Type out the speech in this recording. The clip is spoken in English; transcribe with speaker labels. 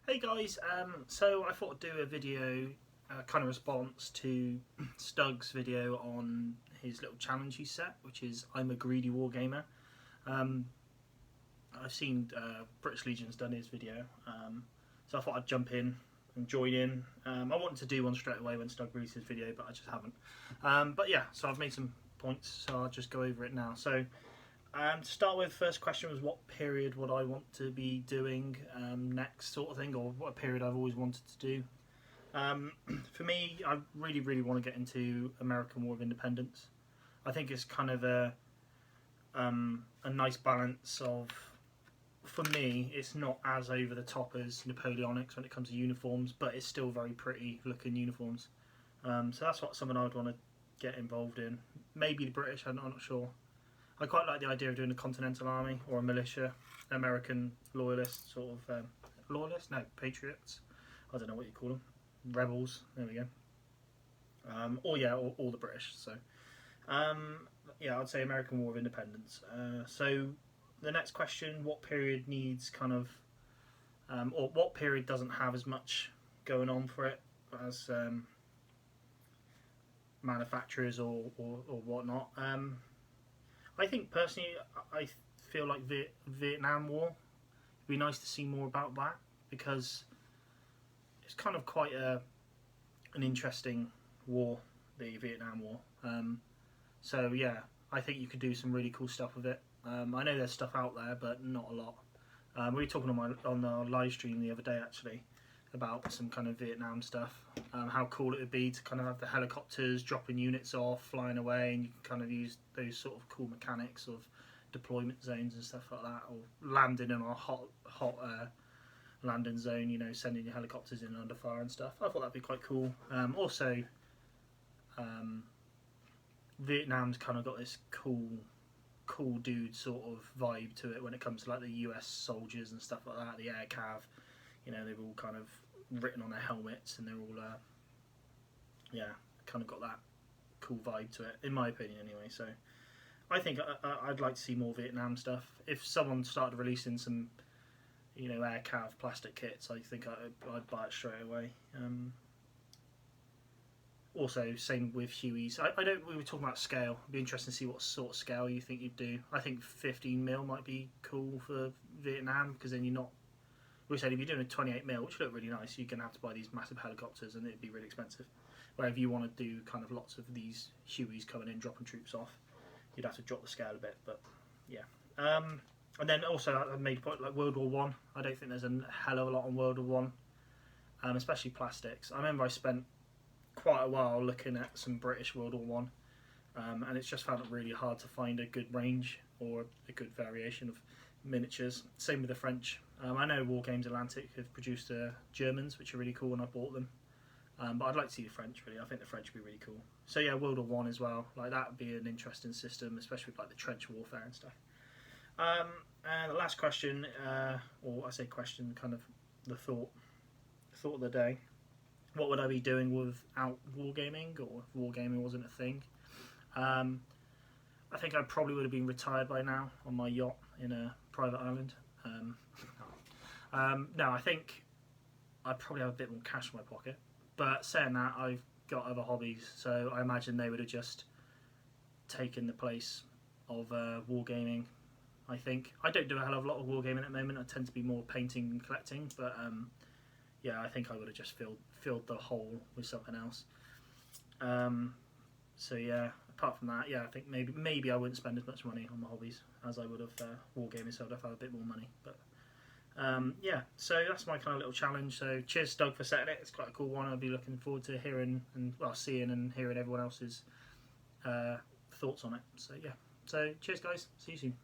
Speaker 1: Hey guys, so I thought I'd do a video kind of response to Stug's video on his little challenge he set, which is I'm a Greedy Wargamer. Um, I've seen British Legion's done his video, so I thought I'd jump in and join in. I wanted to do one straight away when Stug released his video, but I just haven't. But yeah, so I've made some points, so I'll just go over it now. So to start with, first question was what period would I want to be doing next, sort of thing, or what period I've always wanted to do. For me, I really want to get into American War of Independence. I think it's kind of a nice balance of, for me, it's not as over the top as Napoleonics when it comes to uniforms, but it's still very pretty looking uniforms. So that's something I would want to get involved in. Maybe the British, I'm not sure. I quite like the idea of doing a continental army or a militia, American loyalists, sort of loyalists, no, patriots. I don't know what you call them, rebels. There we go. Or the British. So, yeah, I'd say American War of Independence. So, the next question: what period needs kind of, or what period doesn't have as much going on for it as manufacturers or whatnot? I think personally, I feel like Vietnam War. It'd be nice to see more about that because it's kind of quite an interesting war, the Vietnam War. So yeah, I think you could do some really cool stuff with it. I know there's stuff out there, but not a lot. We were talking on our live stream the other day actually about some kind of Vietnam stuff. How cool it would be to kind of have the helicopters dropping units off, flying away, and you can kind of use those sort of cool mechanics of deployment zones and stuff like that, or landing in a hot landing zone, you know, sending your helicopters in under fire and stuff. I thought that'd be quite cool. Also, Vietnam's kind of got this cool dude sort of vibe to it when it comes to like the US soldiers and stuff like that, the air cav. You know, they've all kind of written on their helmets and they're all, kind of got that cool vibe to it, in my opinion anyway. So I think I'd like to see more Vietnam stuff. If someone started releasing some, you know, air cav plastic kits, I think I'd buy it straight away. Also, same with Hueys. We were talking about scale. It'd be interesting to see what sort of scale you think you'd do. I think 15mm might be cool for Vietnam because then you're not. We said if you're doing a 28mm, which look really nice, you're going to have to buy these massive helicopters and it'd be really expensive. Where if you want to do kind of lots of these Hueys coming in, dropping troops off, you'd have to drop the scale a bit, but yeah. And then also I made a point like World War One. I don't think there's a hell of a lot on World War One, especially plastics. I remember I spent quite a while looking at some British World War One, and it's just found it really hard to find a good range or a good variation of miniatures. Same with the French. I know War Games Atlantic have produced Germans, which are really cool, and I bought them. But I'd like to see the French. Really, I think the French would be really cool. So yeah, World War One as well. Like that would be an interesting system, especially with like the trench warfare and stuff. And the last question, or I say question, kind of the thought of the day. What would I be doing without wargaming, or if wargaming wasn't a thing? I think I probably would have been retired by now on my yacht in a private island. No, I think I'd probably have a bit more cash in my pocket. But saying that, I've got other hobbies, so I imagine they would have just taken the place of wargaming. I think I don't do a hell of a lot of wargaming at the moment. I tend to be more painting and collecting, but yeah, I think I would have just filled the hole with something else. So yeah, apart from that, yeah, I think maybe I wouldn't spend as much money on my hobbies as I would have wargaming, so I'd have a bit more money. But yeah, so that's my kind of little challenge. So cheers, Doug, for setting it. It's quite a cool one. I'll be looking forward to seeing and hearing everyone else's thoughts on it. So yeah, so cheers, guys. See you soon.